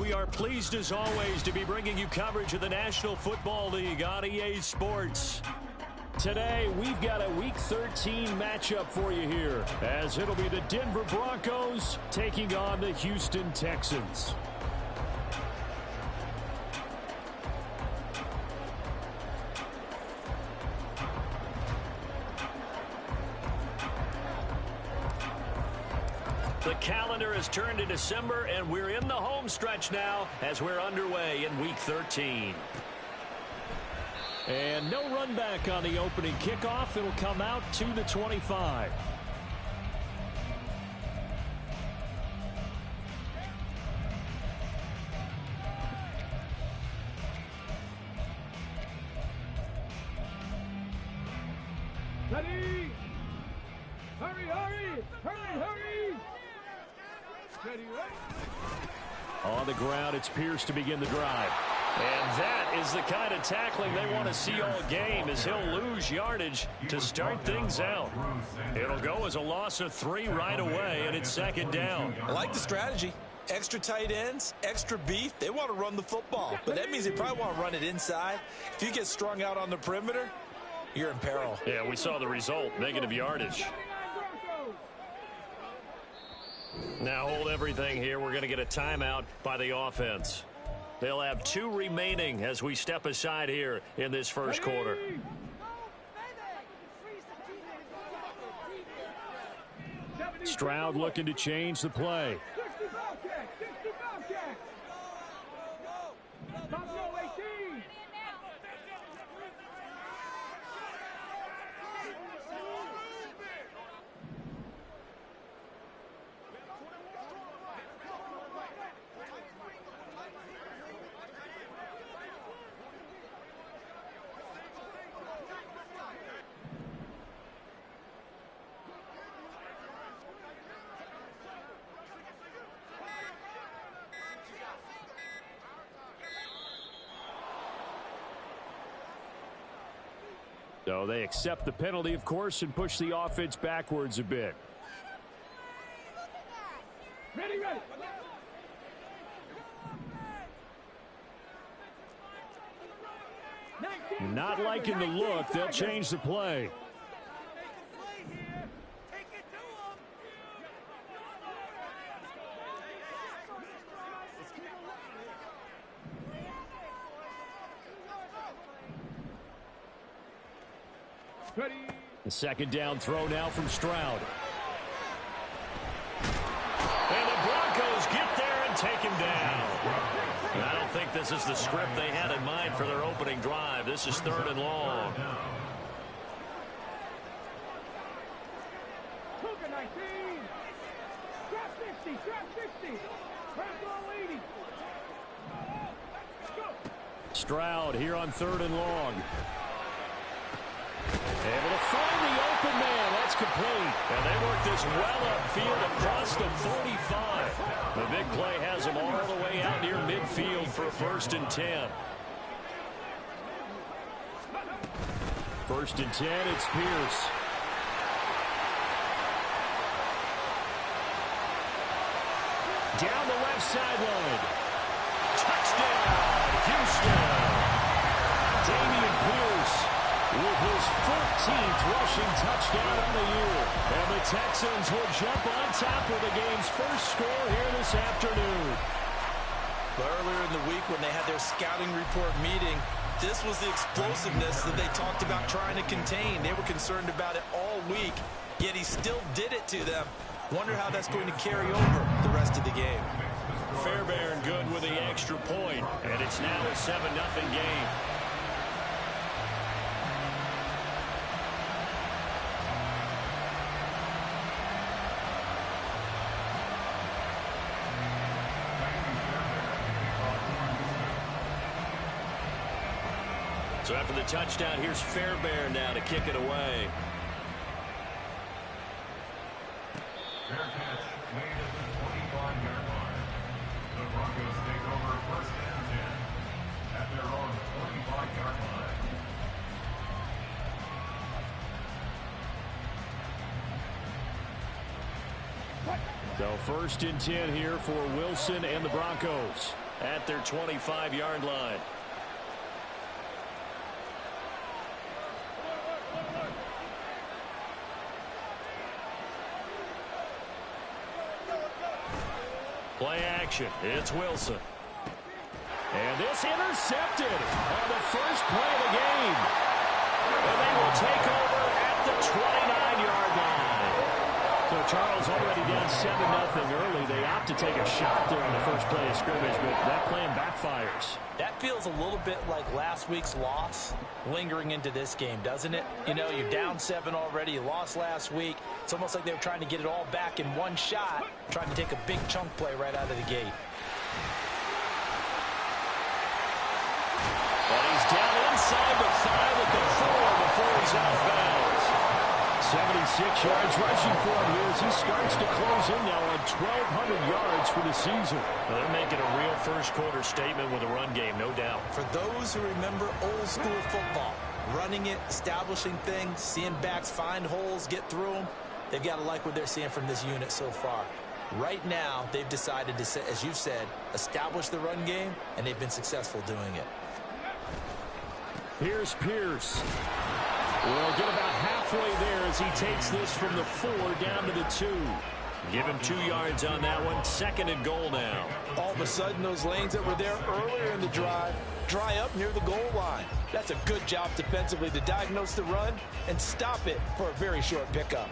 we are pleased as always to be bringing you coverage of the National Football League on EA Sports. Today, we've got a Week 13 matchup for you here, as it'll be the Denver Broncos taking on the Houston Texans. The calendar has turned to December, and we're in the home stretch now as we're underway in Week 13. And no run back on the opening kickoff. It'll come out to the 25. Ready! Hurry, hurry! Hurry, hurry! Ready, right? On the ground, it's Pierce to begin the drive. And that is the kind of tackling they want to see all game, as he'll lose yardage to start things out. It'll go as a loss of 3 right away, and it's second down. I like the strategy. Extra tight ends, extra beef. They want to run the football, but that means they probably want to run it inside. If you get strung out on the perimeter, you're in peril. Yeah, we saw the result, negative yardage. Now hold everything here. We're going to get a timeout by the offense. They'll have 2 remaining as we step aside here in this first quarter. Stroud looking to change the play. So they accept the penalty, of course, and push the offense backwards a bit. Ready, ready. Not liking the look. They'll change the play. The second down throw now from Stroud. And the Broncos get there and take him down. And I don't think this is the script they had in mind for their opening drive. This is 3rd and long. Stroud here on 3rd and long. Able to find the open man. That's complete. And they work this well upfield across the 45. The big play has them all the way out near midfield for a 1st and 10. 1st and 10, it's Pierce. Down the left sideline. Touchdown, Houston. Damian Pierce with his 14th rushing touchdown on the year. And the Texans will jump on top of the game's first score here this afternoon. Earlier in the week when they had their scouting report meeting, this was the explosiveness that they talked about trying to contain. They were concerned about it all week, yet he still did it to them. Wonder how that's going to carry over the rest of the game. Fairbairn good with the extra point, and it's now a 7-0 game. So after the touchdown, here's Fairbairn now to kick it away. Fair catch made at the 25-yard line. The Broncos take over 1st and 10 at their own 25-yard line. So 1st and 10 here for Wilson and the Broncos. at their 25-yard line. Play action. It's Wilson. And this intercepted on the first play of the game. And they will take over at the 29-yard line. So Charles already down 7-0 early. They opt to take a shot there on the first play of scrimmage, but that plan backfires. That feels a little bit like last week's loss lingering into this game, doesn't it? You know, you're down 7 already. You lost last week. It's almost like they were trying to get it all back in one shot, trying to take a big chunk play right out of the gate. But he's down inside the 5 at the 4 before he's off bounds. 76 yards rushing for him here as he starts to close in now on 1,200 yards for the season. Well, they're making a real first-quarter statement with a run game, no doubt. For those who remember old-school football, running it, establishing things, seeing backs find holes, get through them, they've got to like what they're seeing from this unit so far. Right now, they've decided to, as you've said, establish the run game, and they've been successful doing it. Here's Pierce. We'll get about halfway there as he takes this from the 4 down to the 2. Give him 2 yards on that one. 2nd and goal now. All of a sudden, those lanes that were there earlier in the drive dry up near the goal line. That's a good job defensively to diagnose the run and stop it for a very short pickup.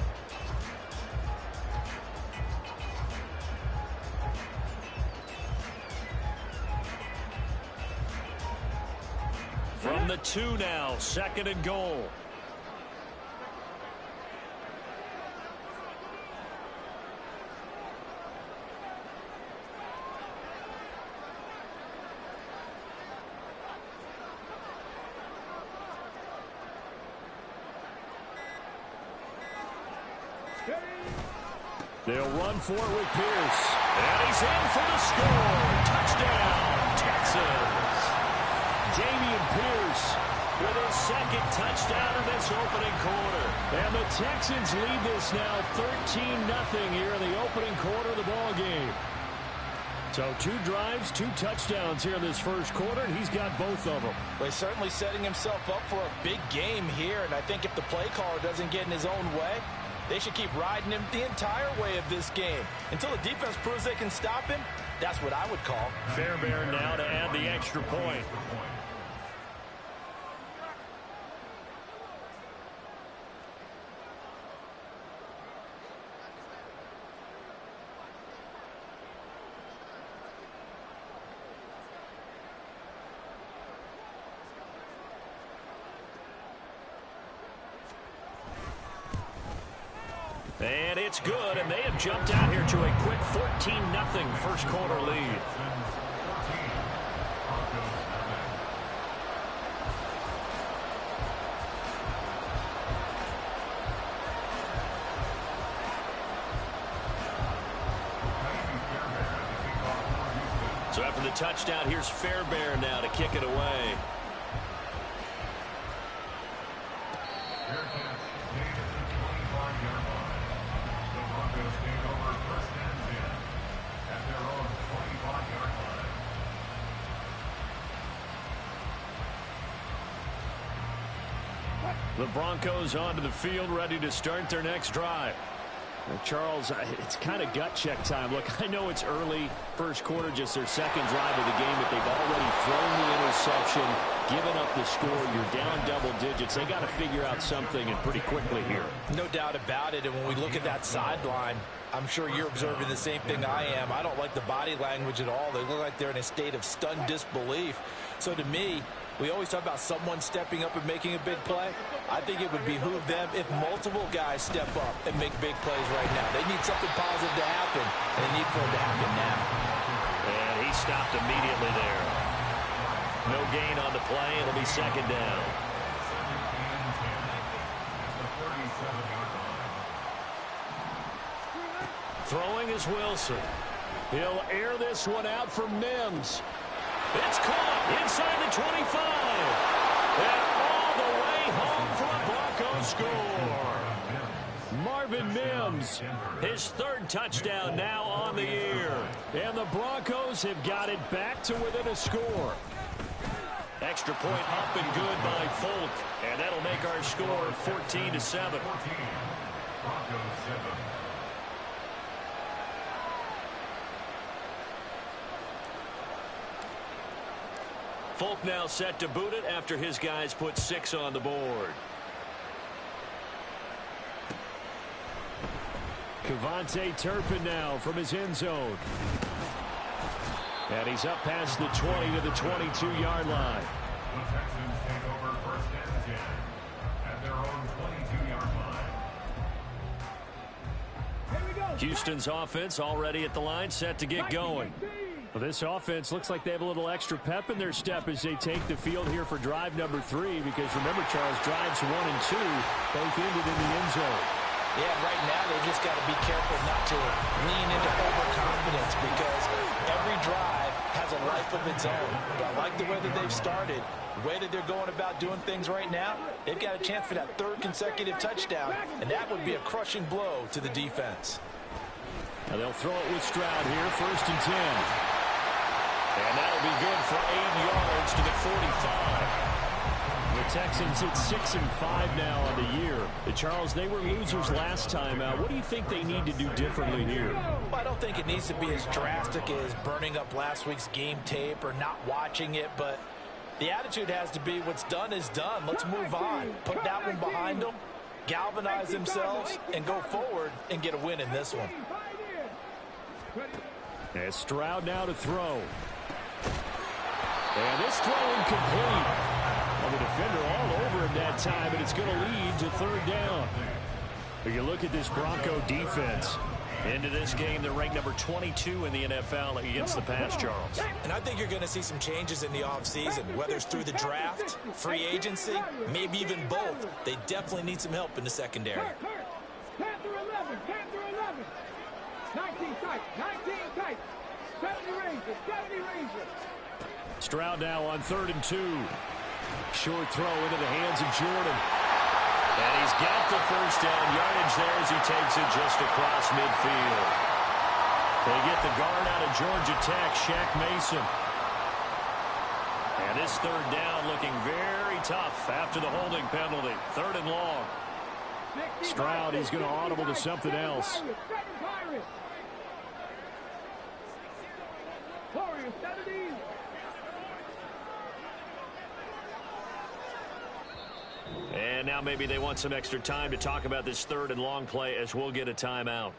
From the 2 now, 2nd and goal. They'll run for it with Pierce. And he's in for the score. Touchdown, Texans. Damian Pierce with his 2nd touchdown in this opening quarter. And the Texans lead this now 13-0 here in the opening quarter of the ball game. So 2 drives, 2 touchdowns here in this first quarter, and he's got both of them. Well, he's certainly setting himself up for a big game here, and I think if the play caller doesn't get in his own way, they should keep riding him the entire way of this game. Until the defense proves they can stop him, that's what I would call. Fairbairn now to add the extra point. And it's good, and they have jumped out here to a quick 14-0 first quarter lead. So after the touchdown, here's Fairbairn now to kick it away. The Broncos onto the field, ready to start their next drive. Well, Charles, it's kind of gut check time. Look, I know it's early, first quarter, just their 2nd drive of the game, but they've already thrown the interception, given up the score. You're down double digits. They got to figure out something, and pretty quickly here. No doubt about it, and when we look at that sideline, I'm sure you're observing the same thing I am. I don't like the body language at all. They look like they're in a state of stunned disbelief. So to me, we always talk about someone stepping up and making a big play. I think it would behoove them if multiple guys step up and make big plays right now. They need something positive to happen, and they need for it to happen now. And he stopped immediately there. No gain on the play. It'll be 2nd down. Throwing is Wilson. He'll air this one out for Mims. It's caught inside the 25. And all the way home for a Broncos score. Marvin Mims, his third touchdown now on the year. And the Broncos have got it back to within a score. Extra point up and good by Folk. And that'll make our score 14-7. Broncos 7. Folk now set to boot it after his guys put 6 on the board. Kevontae Turpin now from his end zone. And he's up past the 20 to the 22-yard line. The Texans take over first and 10 at their own 22-yard line. Houston's offense already at the line, set to get going. Well, this offense looks like they have a little extra pep in their step as they take the field here for drive number 3, because remember, Charles, drives 1 and 2 both ended in the end zone. Yeah, right now they've just got to be careful not to lean into overconfidence, because every drive has a life of its own. But I like the way that they've started, the way that they're going about doing things right now. They've got a chance for that 3rd consecutive touchdown, and that would be a crushing blow to the defense. Now they'll throw it with Stroud here, 1st and 10. And that'll be good for 8 yards to the 45. The Texans at 6-5 now on the year. Charles, they were losers last time out. What do you think they need to do differently here? Well, I don't think it needs to be as drastic as burning up last week's game tape or not watching it, but the attitude has to be what's done is done. Let's move on. Put that one behind them, galvanize themselves, and go forward and get a win in this one. As Stroud now to throw. And this throw incomplete. Well, the defender all over him that time, and it's going to lead to 3rd down. But you look at this Bronco defense. Into this game, they're ranked number 22 in the NFL against the pass, Charles. And I think you're going to see some changes in the offseason, whether it's through the draft, free agency, maybe even both. They definitely need some help in the secondary. Panther 11, Panther 11. 19 tight, 19 tight. 70 Rangers, 70 Rangers. Stroud now on 3rd and 2. Short throw into the hands of Jordan. And he's got the 1st down yardage there as he takes it just across midfield. They get the guard out of Georgia Tech, Shaq Mason. And this 3rd down looking very tough after the holding penalty. 3rd and long. Stroud, he's going to audible to something else. And now maybe they want some extra time to talk about this 3rd and long play, as we'll get a timeout.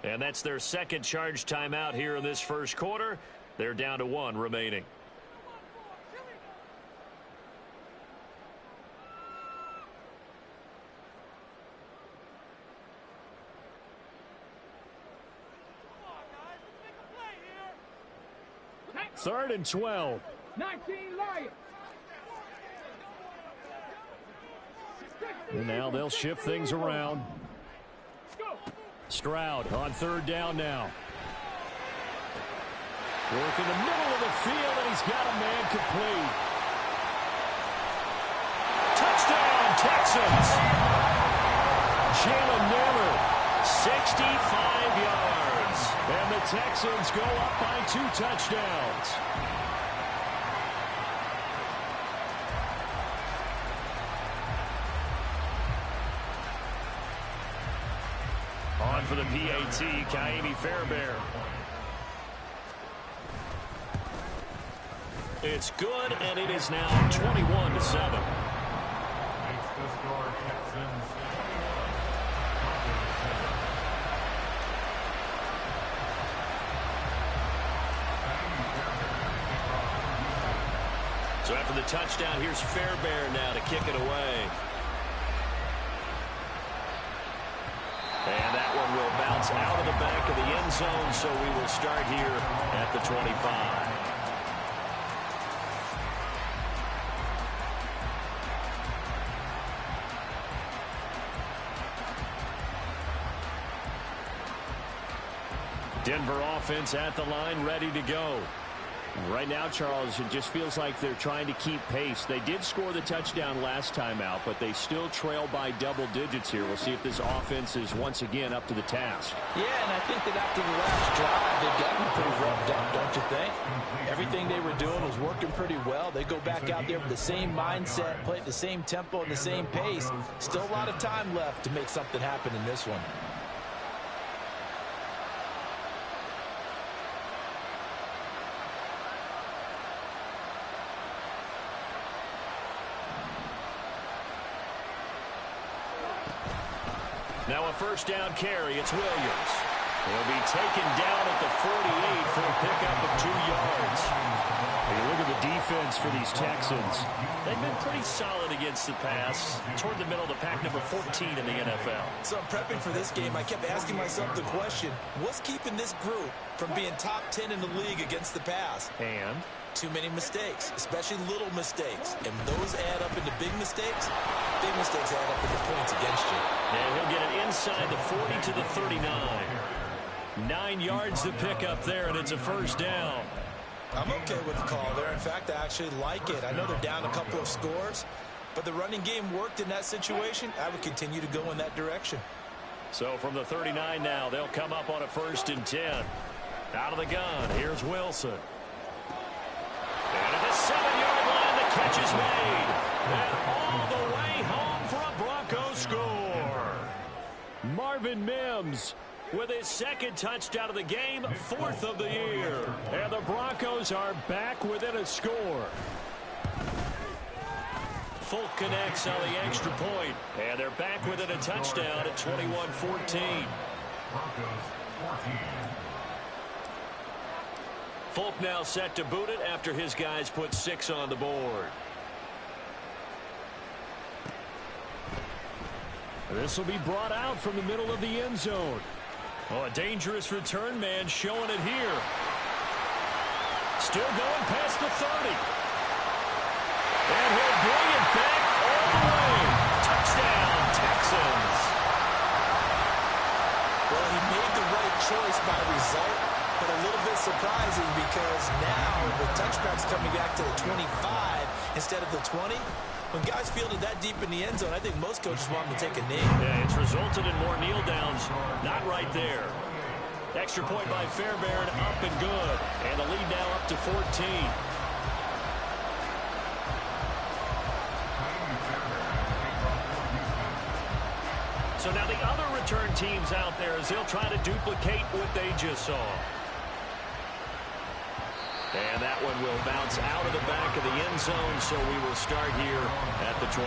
And that's their 2nd charge timeout here in this 1st quarter. They're down to 1 remaining. Third and 12. 19 Lions. And now they'll shift things around. Stroud on 3rd down now. Work in the middle of the field, and he's got a man complete. Touchdown, Texans. Jalen Naylor, 65 yards. And the Texans go up by 2 touchdowns. On for the PAT, Kaimi Fairbairn. It's good, and it is now 21-7. Makes the score Texans 21. So after the touchdown, here's Fairbairn now to kick it away. And that one will bounce out of the back of the end zone, so we will start here at the 25. Denver offense at the line, ready to go. Right now, Charles, it just feels like they're trying to keep pace. They did score the touchdown last time out, but they still trail by double digits here. We'll see if this offense is once again up to the task. Yeah, and I think that after the last drive, they've gotten pretty revved up, don't you think? Everything they were doing was working pretty well. They go back out there with the same mindset, play at the same tempo and the same pace. Still a lot of time left to make something happen in this one. Now a first down carry. It's Williams. He'll be taken down at the 48 for a pickup of 2 yards. When you look at the defense for these Texans, they've been pretty solid against the pass. Toward the middle of the pack, number 14 in the NFL. So I'm prepping for this game. I kept asking myself the question, what's keeping this group from being top 10 in the league against the pass? And too many mistakes, especially little mistakes. And those add up into big mistakes. Big mistakes add up into points against you. And he'll get it inside the 40 to the 39. 9 yards to pick up there, and it's a first down. I'm okay with the call there. In fact, I actually like it. I know they're down a couple of scores, but the running game worked in that situation. I would continue to go in that direction. So from the 39 now, they'll come up on a 1st and 10. Out of the gun, here's Wilson. And at the 7-yard line, the catch is made. And all the way home for a Broncos score. Marvin Mims with his 2nd touchdown of the game, 4th of the year. And the Broncos are back within a score. Folk connects on the extra point. And they're back within a touchdown at 21-14. Broncos 14. Folk now set to boot it after his guys put 6 on the board. This will be brought out from the middle of the end zone. Oh, a dangerous return man showing it here. Still going past the 30. And he'll bring it back all the way. Touchdown, Texans. Well, he made the right choice by result, but a little bit surprising because now the touchback's coming back to the 25 instead of the 20. When guys fielded that deep in the end zone, I think most coaches want them to take a knee. Yeah, it's resulted in more kneel downs. Not right there. Extra point by Fairbairn, up and good. And the lead now up to 14. So now the other return teams out there as they'll try to duplicate what they just saw. And that one will bounce out of the back of the end zone, so we will start here at the 25.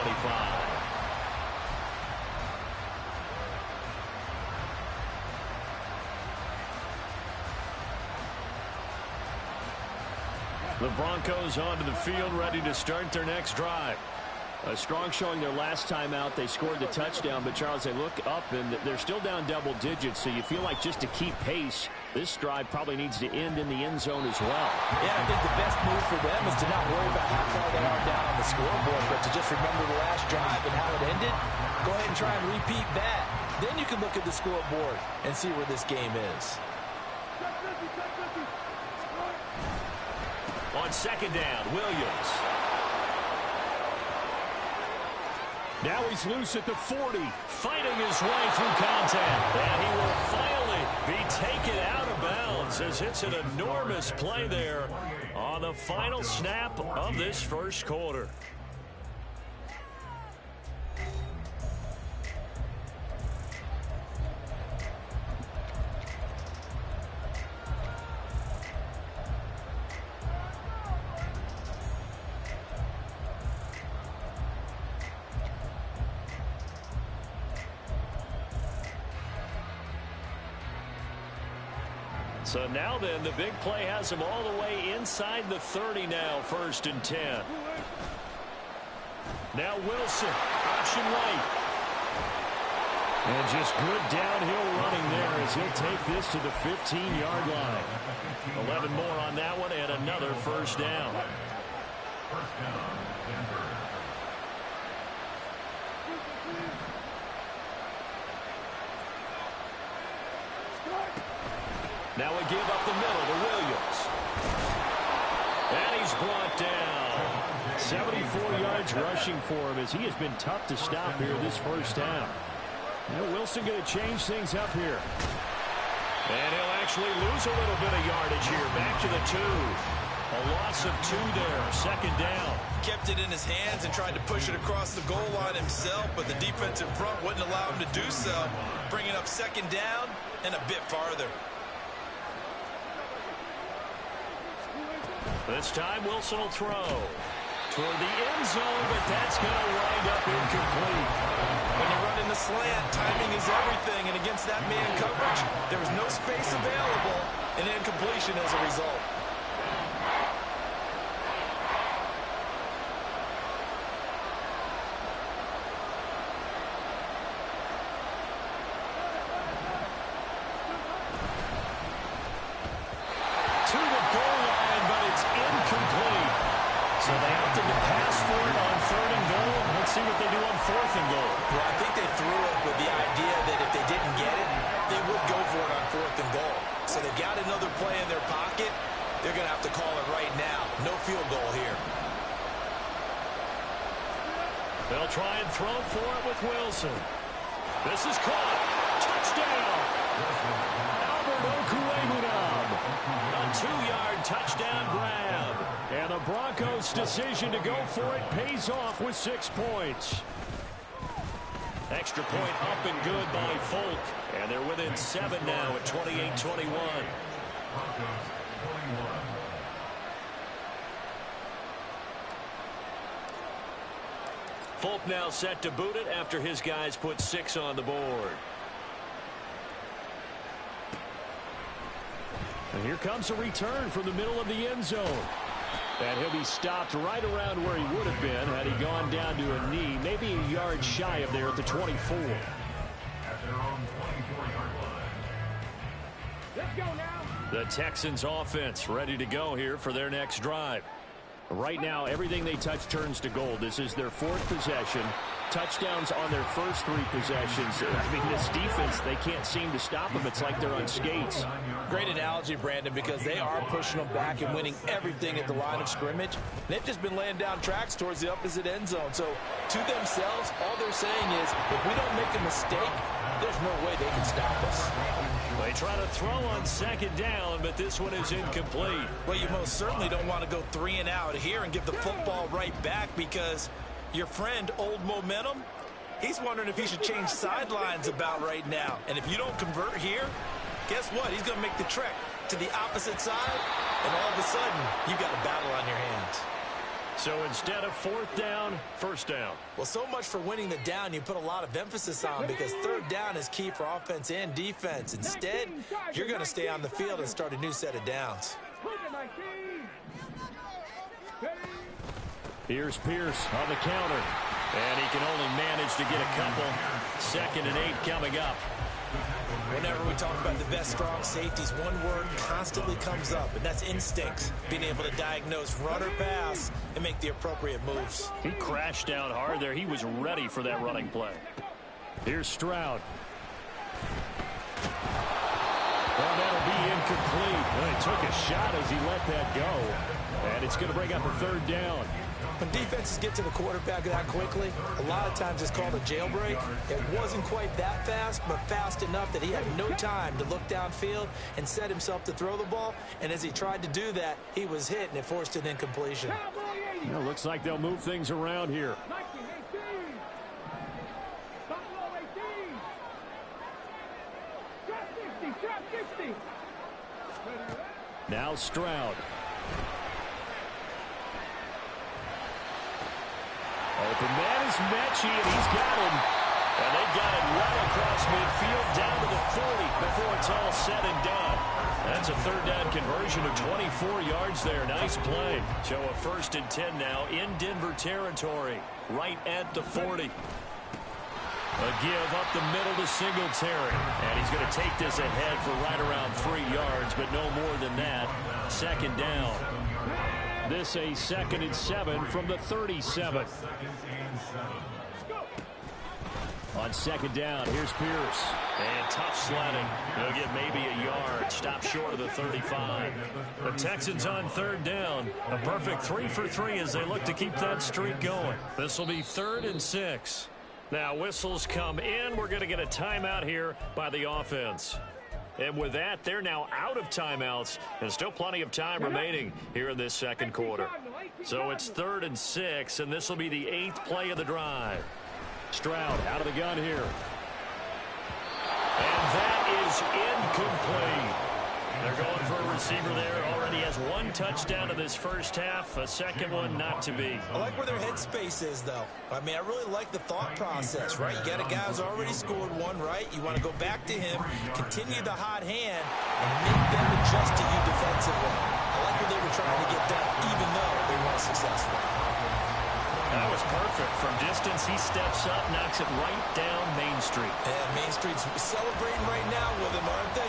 The Broncos onto the field, ready to start their next drive. A strong showing their last time out. They scored the touchdown, but, Charles, they look up, and they're still down double digits, so you feel like just to keep pace, this drive probably needs to end in the end zone as well. Yeah, I think the best move for them is to not worry about how far they are down on the scoreboard, but to just remember the last drive and how it ended. Go ahead and try and repeat that. Then you can look at the scoreboard and see where this game is. On 2nd down, Williams. Now he's loose at the 40, fighting his way through contact. And he will finally be taken out of bounds as it's an enormous play there on the final snap of this first quarter. So now then, the big play has him all the way inside the 30 now, 1st and 10. Now Wilson, option right. And just good downhill running there as he'll take this to the 15-yard line. 11 more on that one and another first down. First down, Denver. Now we give up the middle to Williams. And he's brought down. 74 yards rushing for him as he has been tough to stop here this first half. Now Wilson going to change things up here. And he'll actually lose a little bit of yardage here. Back to the 2. A loss of 2 there. Second down. Kept it in his hands and tried to push it across the goal line himself, but the defensive front wouldn't allow him to do so. Bringing up second down and a bit farther. This time Wilson will throw toward the end zone, but that's going to wind up incomplete. When you're running the slant, timing is everything, and against that man coverage, there was no space available, and incompletion as a result. To the goal line, but it's incomplete. So they opted to pass for it on 3rd and goal. Let's see what they do on 4th and goal. Well, I think they threw it with the idea that if they didn't get it, they would go for it on 4th and goal. So they've got another play in their pocket. They're going to have to call it right now. No field goal here. They'll try and throw for it with Wilson. This is caught. Touchdown. Albert Okwuegbunam. A 2-yard touchdown grab. And the Broncos' decision to go for it pays off with 6 points. Extra point up and good by Folk. And they're within 7 now at 28-21. Folk now set to boot it after his guys put 6 on the board. And here comes a return from the middle of the end zone. And he'll be stopped right around where he would have been had he gone down to a knee, maybe a yard shy of there at the 24. At their own 24-yard line. Let's go now. The Texans offense ready to go here for their next drive. Right now, everything they touch turns to gold. This is their 4th possession. Touchdowns on their first 3 possessions. I mean, this defense, they can't seem to stop them. It's like they're on skates. Great analogy, Brandon, because they are pushing them back and winning everything at the line of scrimmage. They've just been laying down tracks towards the opposite end zone. So, to themselves, all they're saying is, if we don't make a mistake, there's no way they can stop us. They try to throw on 2nd down, but this one is incomplete. Well, you most certainly don't want to go 3 and out here and give the football right back because your friend, Old Momentum, he's wondering if he should change sidelines about right now. And if you don't convert here, guess what? He's going to make the trek to the opposite side, and all of a sudden, you've got a battle on your hands. So instead of 4th down, 1st down. Well, so much for winning the down you put a lot of emphasis on because 3rd down is key for offense and defense. Instead, you're going to stay on the field and start a new set of downs. Here's Pierce on the counter. And he can only manage to get a couple. 2nd and 8 coming up. Whenever we talk about the best strong safeties, one word constantly comes up, and that's instinct. Being able to diagnose run or pass and make the appropriate moves. He crashed down hard there. He was ready for that running play. Here's Stroud. Well, that'll be incomplete. Well, he took a shot as he let that go. And it's going to bring up a 3rd down. When defenses get to the quarterback that quickly, a lot of times it's called a jailbreak. It wasn't quite that fast, but fast enough that he had no time to look downfield and set himself to throw the ball. And as he tried to do that, he was hit, and it forced an incompletion. Well, looks like they'll move things around here. Now Stroud. Open man is Mechie, and he's got him. And they've got it right across midfield down to the 40 before it's all said and done. That's a 3rd down conversion of 24 yards there. Nice play. So a 1st and 10 now in Denver territory, right at the 40. A give up the middle to Singletary. And he's going to take this ahead for right around 3 yards, but no more than that. 2nd down. This a 2nd and 7 from the 37. On second down, here's Pierce. And tough sledding. He'll get maybe a yard. Stop short of the 35. The Texans on third down. A perfect 3 for 3 as they look to keep that streak going. This will be 3rd and 6. Now whistles come in. We're going to get a timeout here by the offense. And with that, they're now out of timeouts and still plenty of time remaining here in this second quarter. So it's 3rd and 6, and this will be the 8th play of the drive. Stroud out of the gun here. And that is incomplete. They're going for a receiver there. Already has 1 touchdown in this first half. A second one not to be. I like where their headspace is, though. I mean, I really like the thought process, right? You got a guy who's already scored 1, right? You want to go back to him, continue the hot hand, and make them adjust to you defensively. I like what they were trying to get done, even though they weren't successful. That was perfect. From distance, he steps up, knocks it right down Main Street. Yeah, Main Street's celebrating right now with him, aren't they?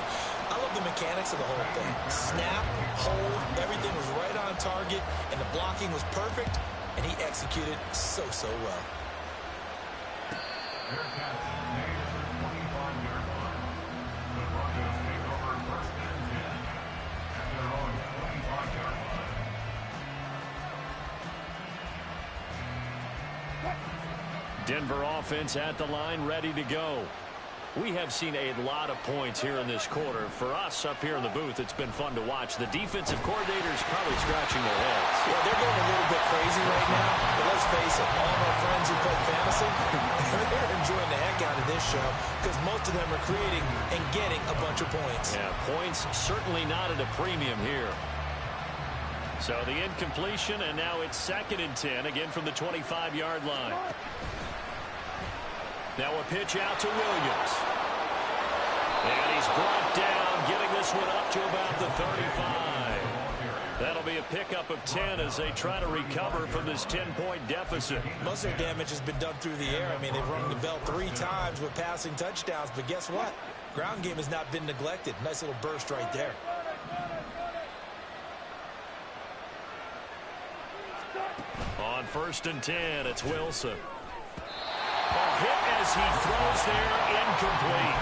I love the mechanics of the whole thing. Snap, hold, everything was right on target, and the blocking was perfect, and he executed so well. Their catch made at the 25-yard line. The Broncos take over 1st and 10 at their own 25-yard line. Denver offense at the line, ready to go. We have seen a lot of points here in this quarter. For us up here in the booth, it's been fun to watch. The defensive coordinators probably scratching their heads. Yeah, they're going a little bit crazy right now, but let's face it, all of our friends who play fantasy, they're enjoying the heck out of this show because most of them are creating and getting a bunch of points. Yeah, points certainly not at a premium here. So the incompletion, and now it's 2nd and 10, again from the 25-yard line. Now a pitch out to Williams. And he's brought down, getting this one up to about the 35. That'll be a pickup of 10 as they try to recover from this 10-point deficit. Most of their damage has been done through the air. I mean, they've rung the bell 3 times with passing touchdowns, but guess what? Ground game has not been neglected. Nice little burst right there. On 1st and 10, it's Wilson. A hit as he throws there, incomplete.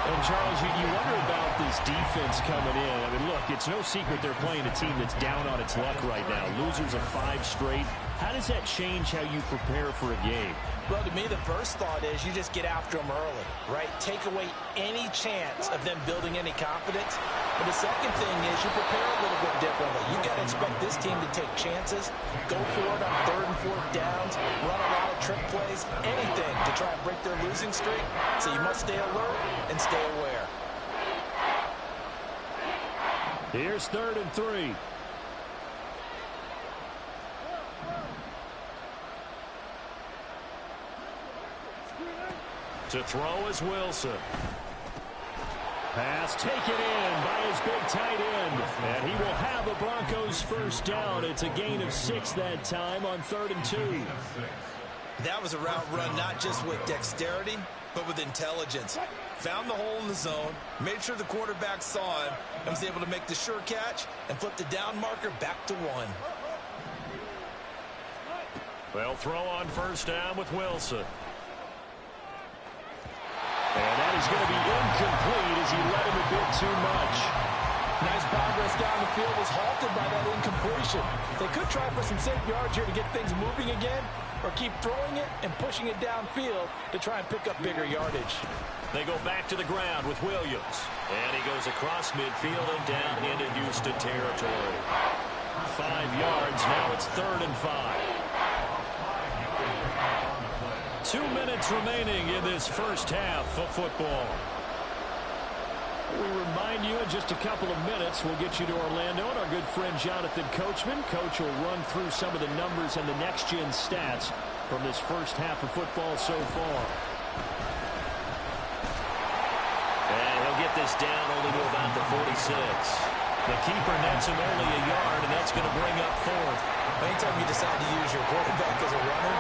And, Charles, you wonder about this defense coming in. I mean, look, it's no secret they're playing a team that's down on its luck right now. Losers of 5 straight. How does that change how you prepare for a game? Well, to me, the first thought is you just get after them early, right? Take away any chance of them building any confidence. But the second thing is you prepare a little bit differently. You got to expect this team to take chances, go for it on 3rd and 4th downs, run a lot of trick plays, anything to try and break their losing streak. So you must stay alert and stay aware. Here's 3rd and 3. To throw is Wilson. Pass taken in by his big tight end. And he will have the Broncos first down. It's a gain of 6 that time on 3rd and 2. That was a route run not just with dexterity, but with intelligence. Found the hole in the zone, made sure the quarterback saw him, and was able to make the sure catch and flip the down marker back to 1. They'll throw on 1st down with Wilson. And that is going to be incomplete as he let him a bit too much. Nice progress down the field was halted by that incompletion. They could try for some safe yards here to get things moving again, or keep throwing it and pushing it downfield to try and pick up bigger yardage. They go back to the ground with Williams. And he goes across midfield and down into Houston territory. 5 yards, now it's 3rd and 5. 2 minutes remaining in this first half of football. We remind you in just a couple of minutes we'll get you to Orlando and our good friend Jonathan Coachman. Coach will run through some of the numbers and the next-gen stats from this first half of football so far. And he'll get this down only to about the 46. The keeper nets him only a yard, and that's going to bring up 4th. Anytime you decide to use your quarterback as a runner,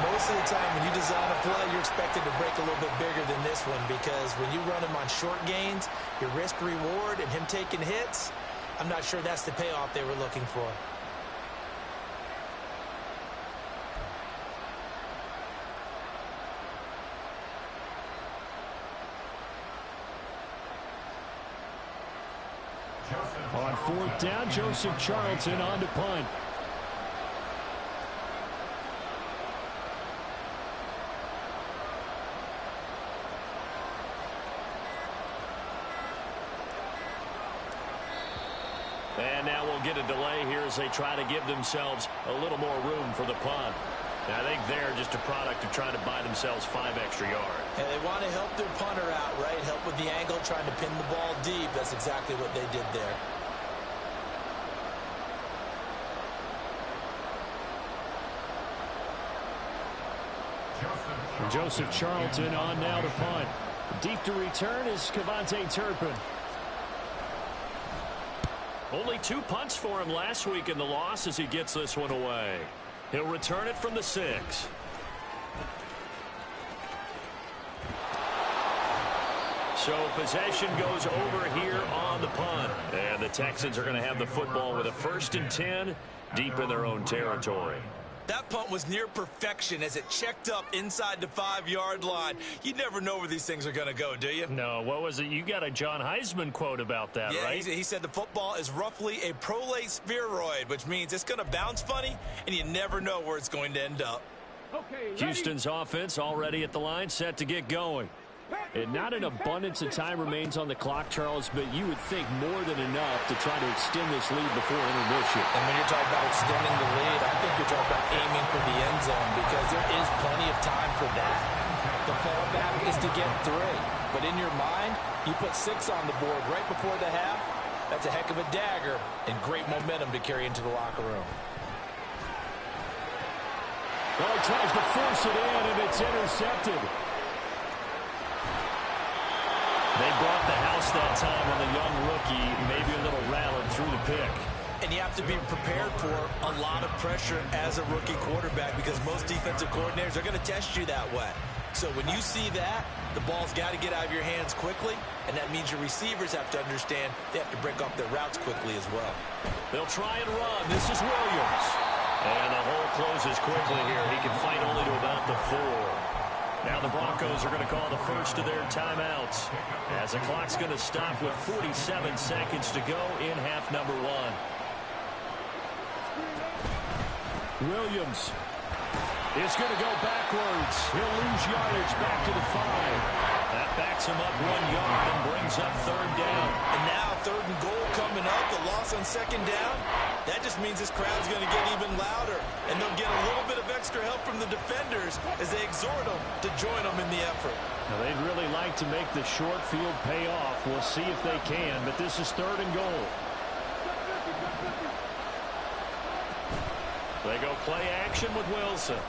most of the time when you design a play, you're expected to break a little bit bigger than this one because when you run him on short gains, your risk-reward and him taking hits, I'm not sure that's the payoff they were looking for. fourth down. Joseph Charlton on to punt. And now we'll get a delay here as they try to give themselves a little more room for the punt. And I think they're just a product of trying to buy themselves 5 extra yards. And they want to help their punter out, right? Help with the angle, trying to pin the ball deep. That's exactly what they did there. Joseph Charlton on now to punt. Deep to return is Kevontae Turpin. Only 2 punts for him last week in the loss as he gets this one away. He'll return it from the 6. So possession goes over here on the punt. And the Texans are going to have the football with a 1st and 10 deep in their own territory. That punt was near perfection as it checked up inside the 5-yard line. You never know where these things are going to go, do you? No, what was it? You got a John Heisman quote about that, yeah, right? He said the football is roughly a prolate spheroid, which means it's going to bounce funny, and you never know where it's going to end up. Okay, Houston's offense already at the line, set to get going. And not an abundance of time remains on the clock, Charles, but you would think more than enough to try to extend this lead before intermission. And when you're talking about extending the lead, I think you're talking about aiming for the end zone because there is plenty of time for that. The fallback is to get 3. But in your mind, you put 6 on the board right before the half. That's a heck of a dagger and great momentum to carry into the locker room. Well, he tries to force it in, and it's intercepted. They brought the house that time on the young rookie, maybe a little rattled through the pick. And you have to be prepared for a lot of pressure as a rookie quarterback because most defensive coordinators are going to test you that way. So when you see that, the ball's got to get out of your hands quickly, and that means your receivers have to understand they have to break off their routes quickly as well. They'll try and run. This is Williams. And the hole closes quickly here. He can fight only to about the 4. Now the Broncos are going to call the first of their timeouts as the clock's going to stop with 47 seconds to go in half number 1. Williams is going to go backwards. He'll lose yardage back to the 5. That backs him up 1 yard and brings up 3rd down. And now 3rd and goal coming up, the loss on 2nd down. That just means this crowd's going to get even louder, and they'll get a little bit of extra help from the defenders as they exhort them to join them in the effort. Now, they'd really like to make the short field pay off. We'll see if they can, but this is 3rd and goal. They go play action with Wilson.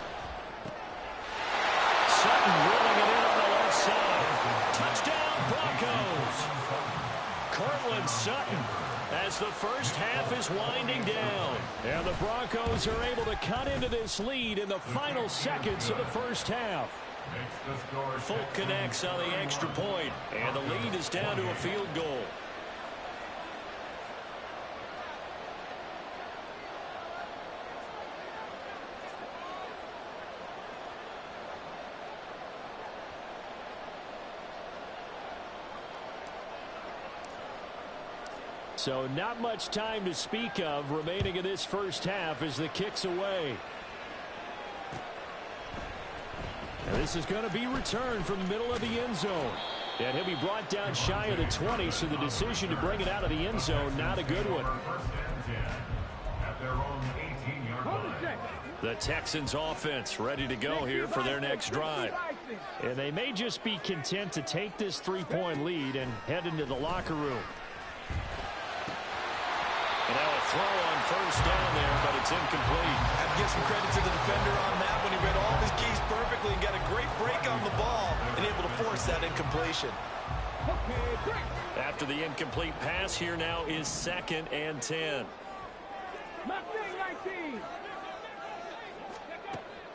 Sutton rolling it in on the left side. Touchdown, Broncos. Cortland Sutton as the first half is winding down. And the Broncos are able to cut into this lead in the final seconds of the first half. Folk connects on the extra point, and the lead is down to a field goal. So not much time to speak of remaining in this first half as the kick's away. And this is going to be returned from the middle of the end zone. And he'll be brought down shy of the 20, so the decision to bring it out of the end zone, not a good one. The Texans offense ready to go here for their next drive. And they may just be content to take this 3-point lead and head into the locker room. And now a throw on first down there, but it's incomplete. I have to give some credit to the defender on that when he read all of his keys perfectly and got a great break on the ball and able to force that incompletion. After the incomplete pass, here now is 2nd and 10.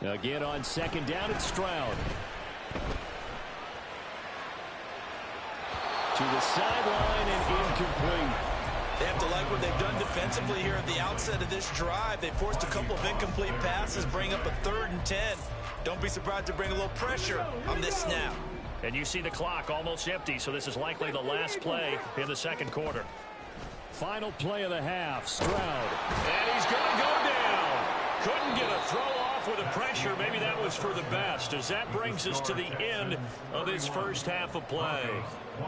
Again on 2nd down, it's Stroud. To the sideline and incomplete. They have to like what they've done defensively here at the outset of this drive. They forced a couple of incomplete passes, bring up a 3rd and 10. Don't be surprised to bring a little pressure on this snap. And you see the clock almost empty, so this is likely the last play in the 2nd quarter. Final play of the half. Stroud. And he's going to go down. Couldn't get a throw off with the pressure. Maybe that was for the best, as that brings us to the end of this first half of play.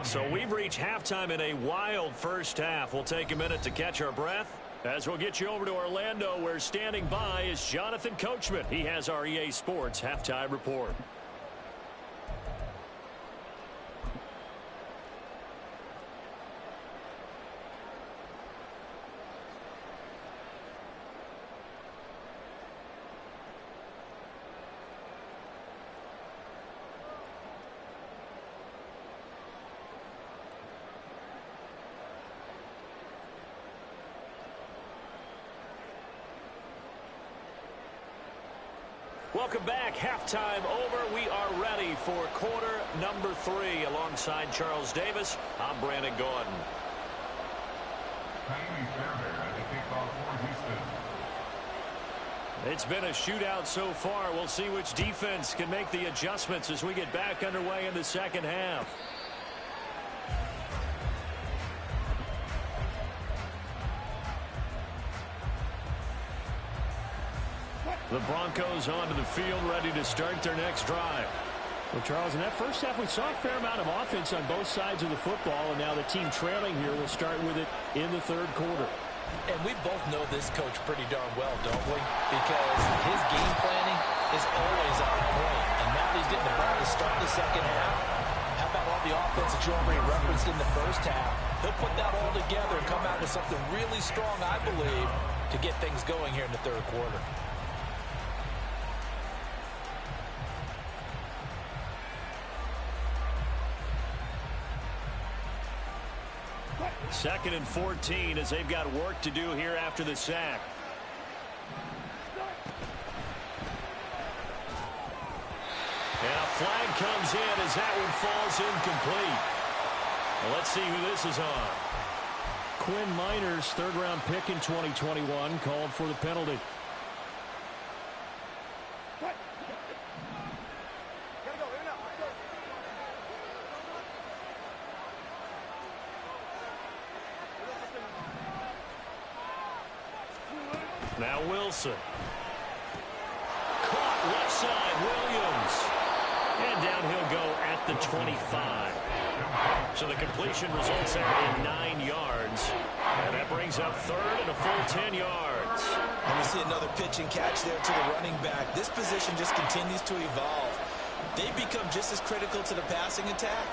So we've reached halftime in a wild first half. We'll take a minute to catch our breath, as we'll get you over to Orlando, where standing by is Jonathan Coachman. He has our EA Sports halftime report. Welcome back. Halftime over. We are ready for quarter number 3. Alongside Charles Davis, I'm Brandon Gordon. It's been a shootout so far. We'll see which defense can make the adjustments as we get back underway in the second half. The Broncos onto the field, ready to start their next drive. Well, Charles, in that first half, we saw a fair amount of offense on both sides of the football, and now the team trailing here will start with it in the third quarter. And we both know this coach pretty darn well, don't we? Because his game planning is always on point. And now that he's getting the ball to start the second half, how about all the offense that you already referenced in the first half? He'll put that all together and come out with something really strong, I believe, to get things going here in the third quarter. Second and 14 as they've got work to do here after the sack. And a flag comes in as that one falls incomplete. Well, let's see who this is on. Quinn Miners, third-round pick in 2021, called for the penalty. Now Wilson. Caught left side, Williams. And down he'll go at the 25. So the completion results there in 9 yards. And that brings up third and a full 10 yards. And we see another pitch and catch there to the running back. This position just continues to evolve. They become just as critical to the passing attack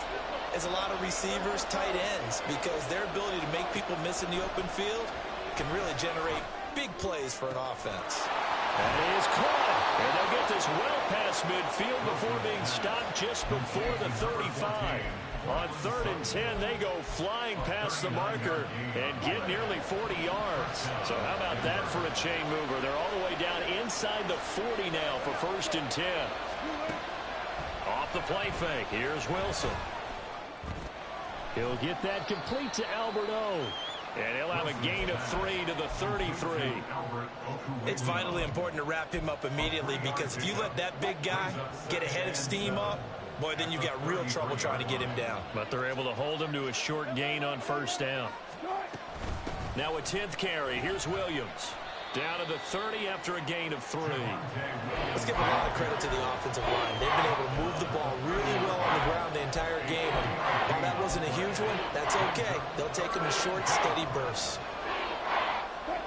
as a lot of receivers, tight ends, because their ability to make people miss in the open field can really generate big plays for an offense. And he is caught. And they'll get this well past midfield before being stopped just before the 35. On third and 10, they go flying past the marker and get nearly 40 yards. So how about that for a chain mover? They're all the way down inside the 40 now for first and 10. Off the play fake. Here's Wilson. He'll get that complete to Alberto. And he'll have a gain of 3 to the 33. It's vitally important to wrap him up immediately, because if you let that big guy get a head of steam up, boy, then you've got real trouble trying to get him down. But they're able to hold him to a short gain on first down. Now a 10th carry. Here's Williams. Down to the 30 after a gain of 3. Let's give a lot of credit to the offensive line. They've been able to move the ball really well on the ground the entire game. And while that wasn't a huge one, that's okay. They'll take them in short, steady bursts.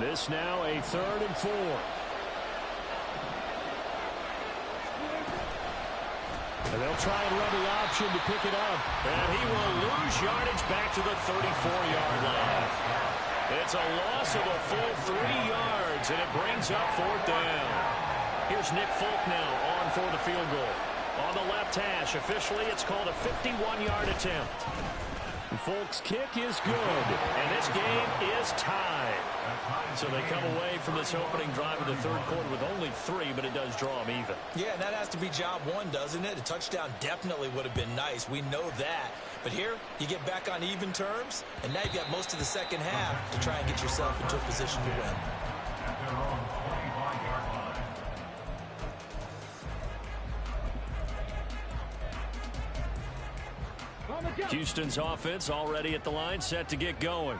This now a third and 4. And they'll try and run the option to pick it up. And he will lose yardage back to the 34-yard line. It's a loss of a full 3 yards, and it brings up fourth down. Here's Nick Folk now on for the field goal. On the left hash, officially it's called a 51-yard attempt. Folk's kick is good, and this game is tied. So they come away from this opening drive of the third quarter with only 3, but it does draw them even. Yeah, and that has to be job one, doesn't it? A touchdown definitely would have been nice. We know that. But here, you get back on even terms, and now you've got most of the second half to try and get yourself into a position to win. Houston's offense already at the line, set to get going.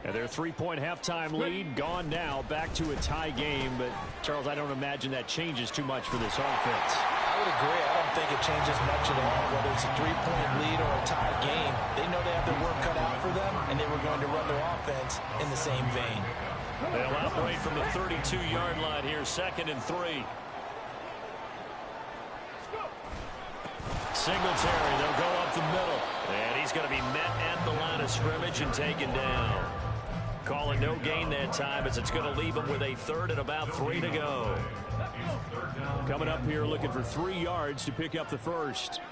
And their 3-point halftime lead gone now, back to a tie game. But, Charles, I don't imagine that changes too much for this offense. I would agree. I don't think it changes much at all, whether it's a 3-point lead or a tie game. They know they have their work cut out for them, and they were going to run their offense in the same vein. They'll operate from the 32-yard line here, 2nd and 3. Singletary, they'll go up the middle. And he's going to be met at the line of scrimmage and taken down. Calling no gain that time as it's going to leave him with a 3rd and about 3 to go. Coming up here looking for 3 yards to pick up the first.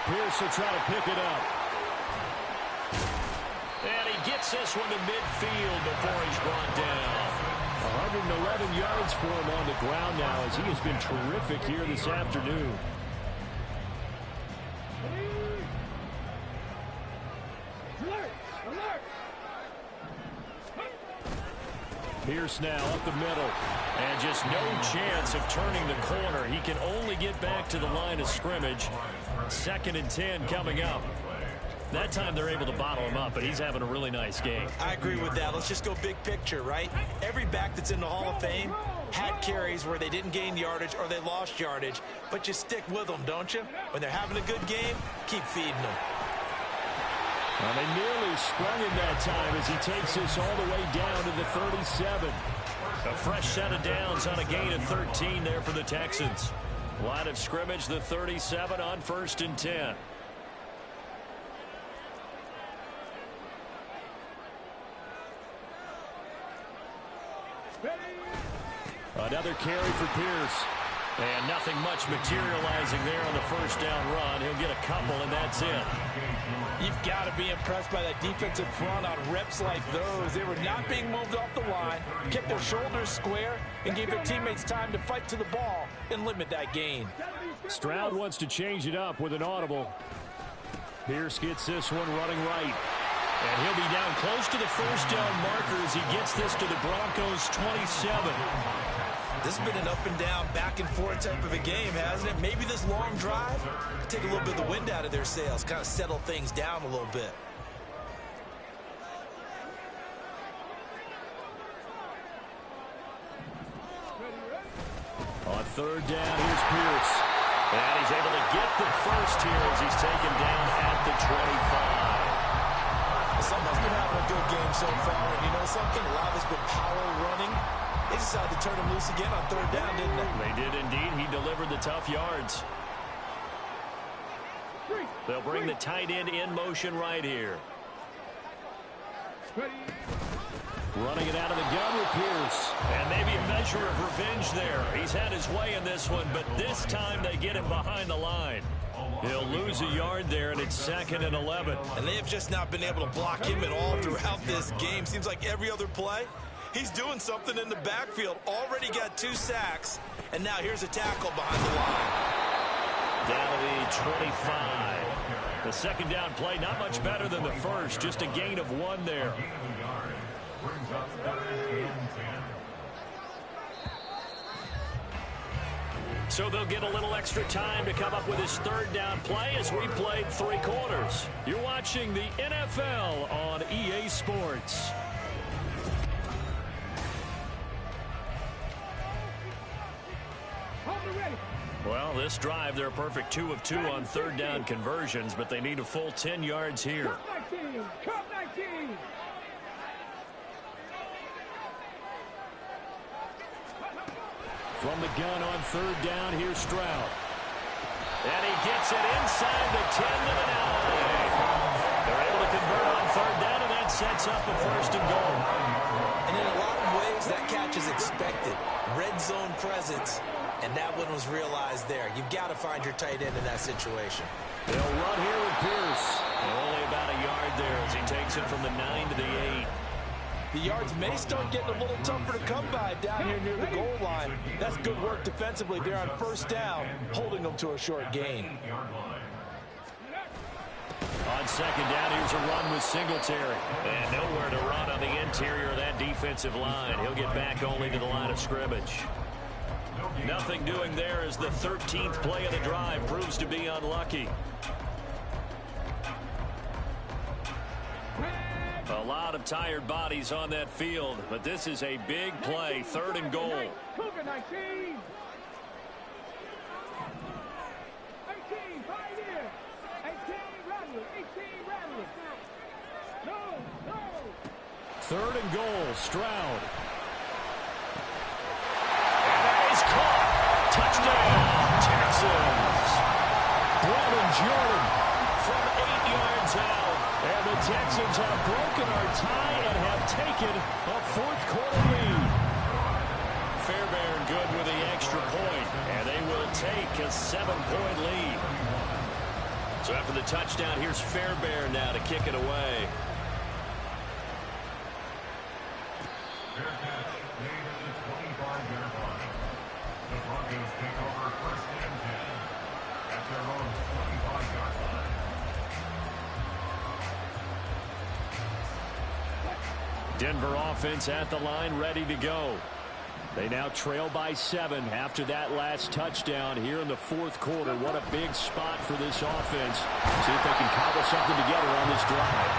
Pierce will try to pick it up. And he gets this one to midfield before he's brought down. 111 yards for him on the ground now as he has been terrific here this afternoon. Pierce now up the middle. And just no chance of turning the corner. He can only get back to the line of scrimmage. 2nd and 10 coming up. That time they're able to bottle him up, but he's having a really nice game. I agree with that. Let's just go big picture, right? Every back that's in the Hall of Fame had carries where they didn't gain yardage or they lost yardage, but you stick with them, don't you? When they're having a good game, keep feeding them. Well, they nearly sprung him that time as he takes this all the way down to the 37. A fresh set of downs on a gain of 13 there for the Texans. Line of scrimmage, the 37 on 1st and 10. Another carry for Pierce. And nothing much materializing there on the 1st down run. He'll get a couple, and that's it. You've got to be impressed by that defensive front on reps like those. They were not being moved off the line, kept their shoulders square, and gave their teammates time to fight to the ball and limit that gain. Stroud wants to change it up with an audible. Pierce gets this one running right. And he'll be down close to the 1st down marker as he gets this to the Broncos' 27. This has been an up and down, back and forth type of a game, hasn't it? Maybe this long drive could take a little bit of the wind out of their sails, kind of settle things down a little bit. On 3rd down, here's Pierce. And he's able to get the first here as he's taken down at the 25. Somebody's been having a good game so far, and you know something? A lot of it's been power running. They decided to turn him loose again on 3rd down, didn't they? They did indeed. He delivered the tough yards. They'll bring the tight end in motion right here. Running it out of the gun with Pierce. And maybe a measure of revenge there. He's had his way in this one, but this time they get him behind the line. He'll lose a yard there, and it's 2nd and 11. And they have just not been able to block him at all throughout this game. Seems like every other play, he's doing something in the backfield. Already got 2 sacks, and now here's a tackle behind the line. Down to the 25. The 2nd down play, not much better than the first. Just a gain of 1 there. So they'll get a little extra time to come up with his 3rd down play as we played 3 quarters. You're watching the NFL on EA Sports. Well, this drive, they're a perfect 2 of 2 on 3rd down conversions, but they need a full 10 yards here. From the gun on 3rd down, here's Stroud. And he gets it inside the 10 to the 9. They're able to convert on 3rd down, and that sets up a 1st and goal. And in a lot of ways, that catch is expected. Red zone presence, and that one was realized there. You've got to find your tight end in that situation. They'll run here with Pierce. Only about a yard there as he takes it from the 9 to the 8. The yards may start getting a little tougher to come by down here near the goal line. That's good work defensively there on 1st down, holding them to a short gain. On 2nd down, here's a run with Singletary. And nowhere to run on the interior of that defensive line. He'll get back only to the line of scrimmage. Nothing doing there as the 13th play of the drive proves to be unlucky. lot of tired bodies on that field, but this is a big play, 3rd and goal. Cougar 19. 18, 5 years. 18, Rattler. 18, Rattler. No. 3rd and goal, Stroud. And he's caught. Touchdown, Texans. Brandon Jordan from 8 yards out. And the Texans have broken our tie and have taken a 4th quarter lead. Fairbairn good with the extra point, and they will take a 7-point lead. So after the touchdown, here's Fairbairn now to kick it away. Fair catch made at the 25-yard line. The Broncos take over 1st and 10 at their own 25-yard line. Denver offense at the line, ready to go. They now trail by 7 after that last touchdown here in the 4th quarter. What a big spot for this offense. See if they can cobble something together on this drive.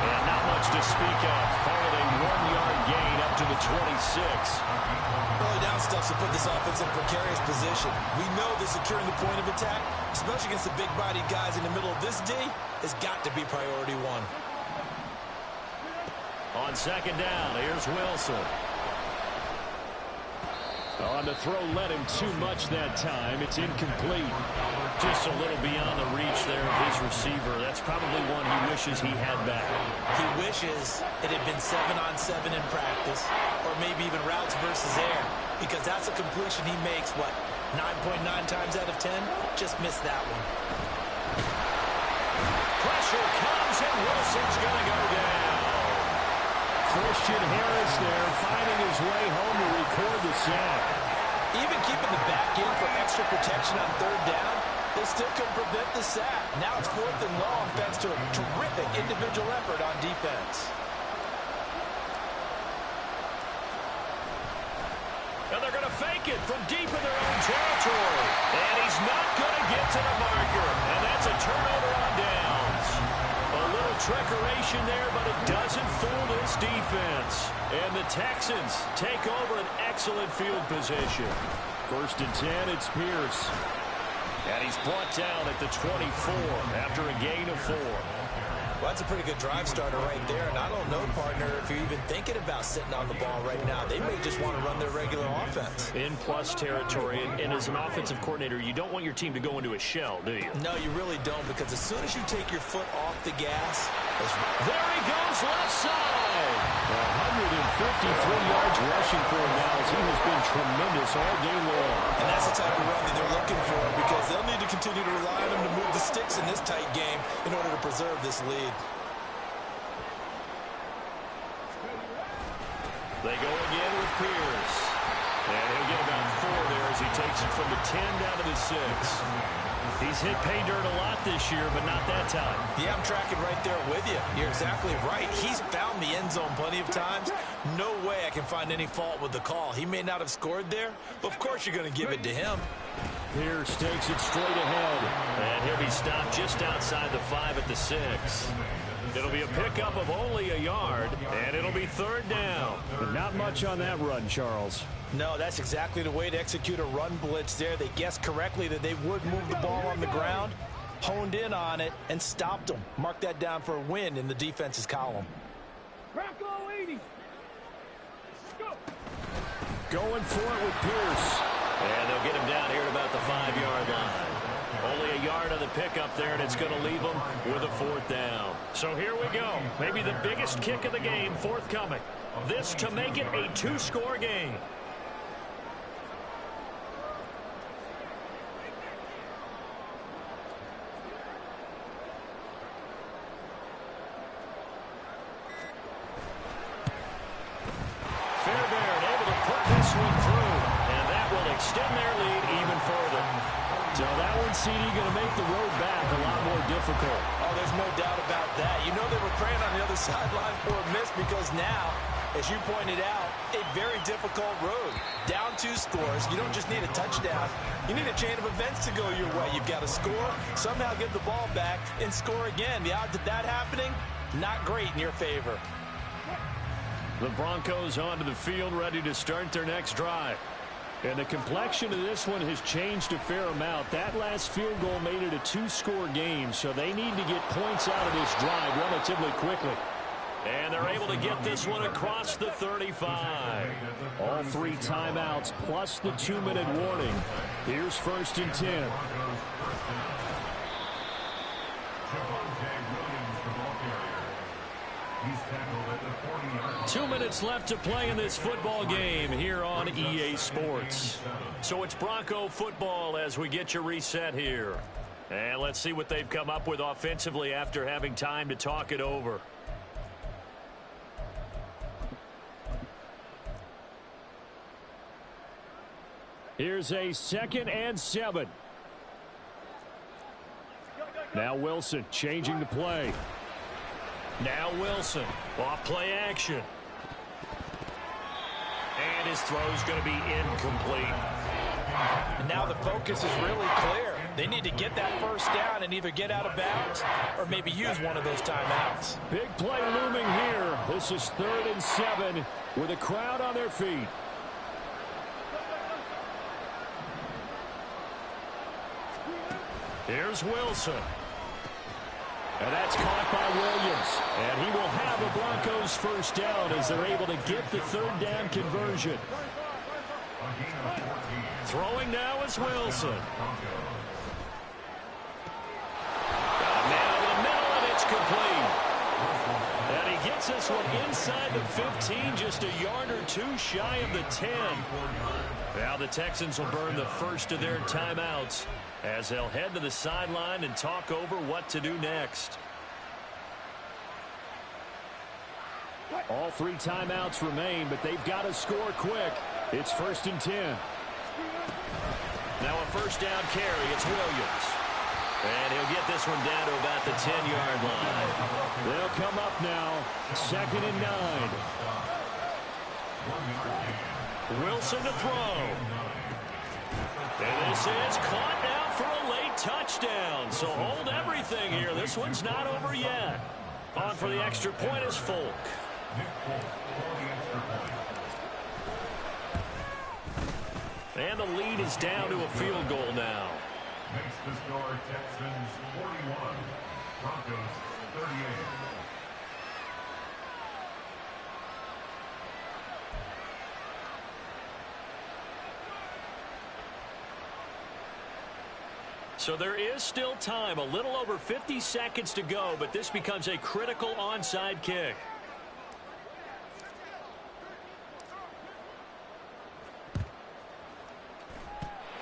And not much to speak of. Call it a 1-yard gain up to the 26. Early down stuff to put this offense in a precarious position. We know that securing the point of attack, especially against the big-bodied guys in the middle of this D, has got to be priority 1. On 2nd down, here's Wilson. On the throw, led him too much that time. It's incomplete. Just a little beyond the reach there of his receiver. That's probably one he wishes he had back. He wishes it had been 7-on-7 in practice, or maybe even routes versus air, because that's a completion he makes, 9.9 times out of 10? Just missed that one. Pressure comes, and Wilson's going to go down. Christian Harris there, finding his way home to record the sack. Even keeping the back in for extra protection on 3rd down, they still couldn't prevent the sack. Now it's 4th and long thanks to a terrific individual effort on defense. And they're going to fake it from deep in their own territory. And he's not going to get to the marker. And that's a turnover on downs. A little trickeration there, but it doesn't fool this defense. And the Texans take over an excellent field position. 1st and 10, it's Pierce. And he's brought down at the 24 after a gain of 4. Well, that's a pretty good drive starter right there. And I don't know, partner, if you're even thinking about sitting on the ball right now. They may just want to run their regular offense. In plus territory, and as an offensive coordinator, you don't want your team to go into a shell, do you? No, you really don't, because as soon as you take your foot off the gas... There he goes, left side! 153 yards rushing for him now, as he has been tremendous all day long. And that's the type of run that they're looking for, because they'll need to continue to rely on him to move the sticks in this tight game in order to preserve this lead. They go again with Pierce. And he'll get about 4 there as he takes it from the 10 down to the 6. He's hit pay dirt a lot this year, but not that time. Yeah, I'm tracking right there with you. You're exactly right. He's found the end zone plenty of times. No way I can find any fault with the call. He may not have scored there, but of course you're going to give it to him. Pierce takes it straight ahead. And he'll be stopped just outside the 5 at the 6. It'll be a pickup of only a yard, and it'll be 3rd down. But not much on that run, Charles. No, that's exactly the way to execute a run blitz there. They guessed correctly that they would move the ball on the ground, honed in on it, and stopped them. Mark that down for a win in the defense's column. Bracco 80. Go. Going for it with Pierce. And they'll get him down here at about the 5-yard line. Only a yard on the pickup there, and it's going to leave them with a 4th down. So here we go. Maybe the biggest kick of the game forthcoming. This to make it a 2-score game. Fairbairn able to put this one through, and that will extend their lead even further. So that one, CD, going to make the road back a lot more difficult. Oh, there's no doubt about that. You know they were praying on the other sideline for a miss, because now, as you pointed out, a very difficult road. Down 2 scores. You don't just need a touchdown. You need a chain of events to go your way. You've got to score, somehow get the ball back, and score again. The odds of that happening, not great in your favor. The Broncos onto the field, ready to start their next drive. And the complexion of this one has changed a fair amount. That last field goal made it a two-score game, so they need to get points out of this drive relatively quickly. And they're able to get this one across the 35. All 3 timeouts plus the 2-minute warning. Here's 1st and 10. 2 minutes left to play in this football game here on EA Sports. So it's Bronco football as we get you reset here. And let's see what they've come up with offensively after having time to talk it over. Here's a 2nd and 7. Now Wilson changing the play. Now Wilson off play action. And his throw's going to be incomplete. And now the focus is really clear. They need to get that first down and either get out of bounds or maybe use one of those timeouts. Big play looming here. This is 3rd and 7 with a crowd on their feet. Here's Wilson. And that's caught by Williams. And he will have the Broncos first down as they're able to get the 3rd down conversion. Throwing now is Wilson. Got a man over the middle, and it's complete. And he gets this one inside the 15, just a yard or 2 shy of the 10. Now the Texans will burn the first of their timeouts as they'll head to the sideline and talk over what to do next. All 3 timeouts remain, but they've got to score quick. It's 1st and 10. Now a first down carry. It's Williams. And he'll get this one down to about the 10-yard line. They'll come up now. 2nd and 9. Wilson to throw. And this is caught now for a late touchdown. So hold everything here. This one's not over yet. On for the extra point is Folk. And the lead is down to a field goal now. Makes the score Texans 41, Broncos 38. So there is still time, a little over 50 seconds to go, but this becomes a critical onside kick.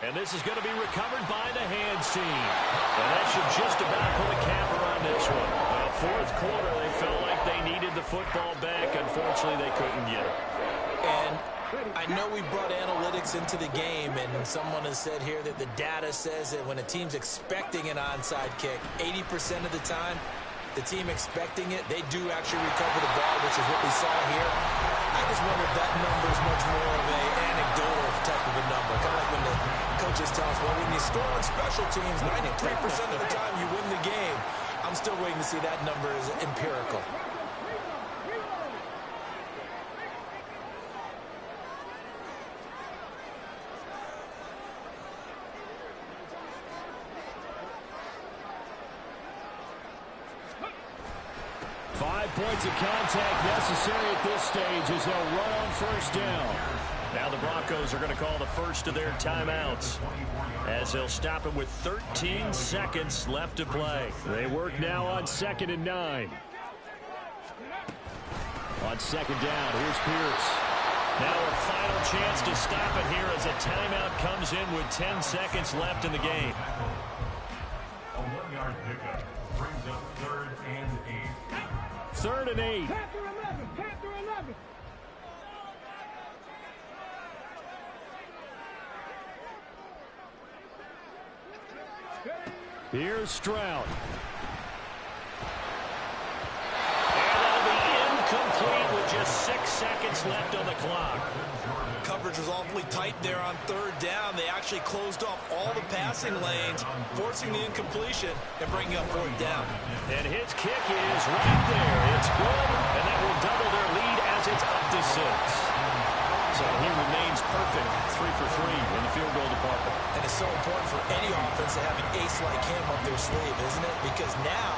And this is going to be recovered by the hands team. And that should just about put a capper on this one. Well, 4th quarter, they felt like they needed the football back. Unfortunately, they couldn't get it. And I know we brought analytics into the game, and someone has said here that the data says that when a team's expecting an onside kick, 80% of the time, the team expecting it, they do actually recover the ball, which is what we saw here. I just wonder if that number is much more of an anecdotal type of a number. Kind of like when the coaches tell us, well, when you score on special teams, 93% of the time you win the game. I'm still waiting to see that number is empirical. 5 points of contact necessary at this stage as they'll run on first down. Now the Broncos are going to call the first of their timeouts as they'll stop it with 13 seconds left to play. They work now on 2nd and 9. On 2nd down, here's Pierce. Now a final chance to stop it here as a timeout comes in with 10 seconds left in the game. A 1-yard pickup brings up 3rd and 8. 3rd and 8. Panther 11, Panther 11. Here's Stroud. And that'll be incomplete with just seconds left on the clock. Coverage was awfully tight there on third down. They actually closed off all the passing lanes, forcing the incompletion and bringing up fourth down. And his kick is right there. It's good, and that will double their lead as it's up to 6. So he remains perfect, 3 for 3 in the field goal department. And it's so important for any offense to have an ace like him up their sleeve, isn't it? Because now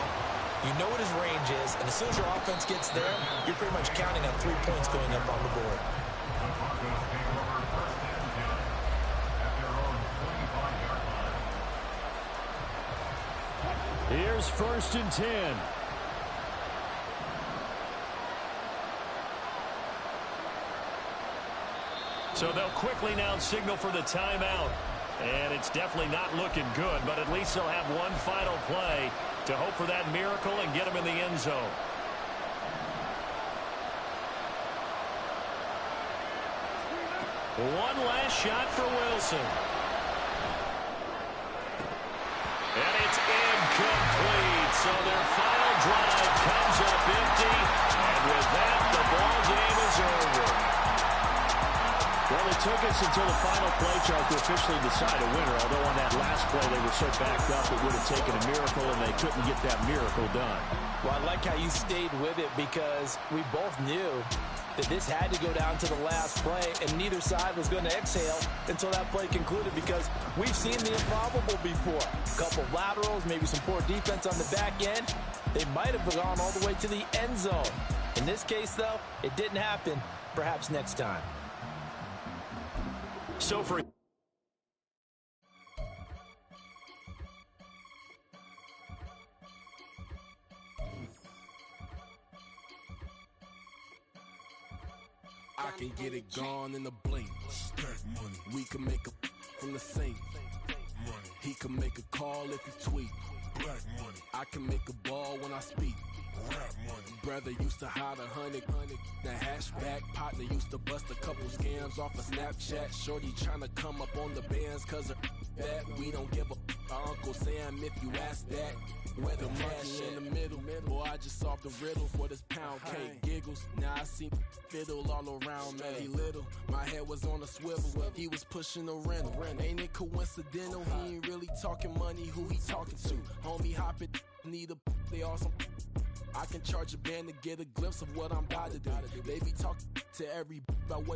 you know what his range is, and as soon as your offense gets there, you're pretty much counting on 3 points going up on the board. The Broncos take over first and 10 at their own 25-yard line. Here's first and 10. So they'll quickly now signal for the timeout. And it's definitely not looking good, but at least they'll have one final play to hope for that miracle and get them in the end zone. One last shot for Wilson. And it's incomplete. So their final drive comes up empty. And with that, the ball game is over. Well, it took us until the final play chart to officially decide a winner, although on that last play they were so backed up it would have taken a miracle, and they couldn't get that miracle done. Well, I like how you stayed with it because we both knew that this had to go down to the last play, and neither side was going to exhale until that play concluded because we've seen the improbable before. A couple of laterals, maybe some poor defense on the back end. They might have gone all the way to the end zone. In this case, though, it didn't happen. Perhaps next time. So for I can get it gone in a blink. Stack money. We can make a from the sink. Money. He can make a call if he tweet. Black money. I can make a ball when I speak. Rap money. Brother used to hide 100. The hatchback partner used to bust a couple scams off of Snapchat. Shorty tryna come up on the bands cause of that. We don't give a Uncle Sam if you ask that. Where the monkey in the middle. Boy, I just solved the riddle for this pound cake. Giggles. Now I see fiddle all around me. He little. My head was on a swivel. He was pushing a rental. Ain't it coincidental? He ain't really talking money. Who he talking to? Homie hopping. Need a they awesome. I can charge a band to get a glimpse of what I'm about to do. They be talking to every about what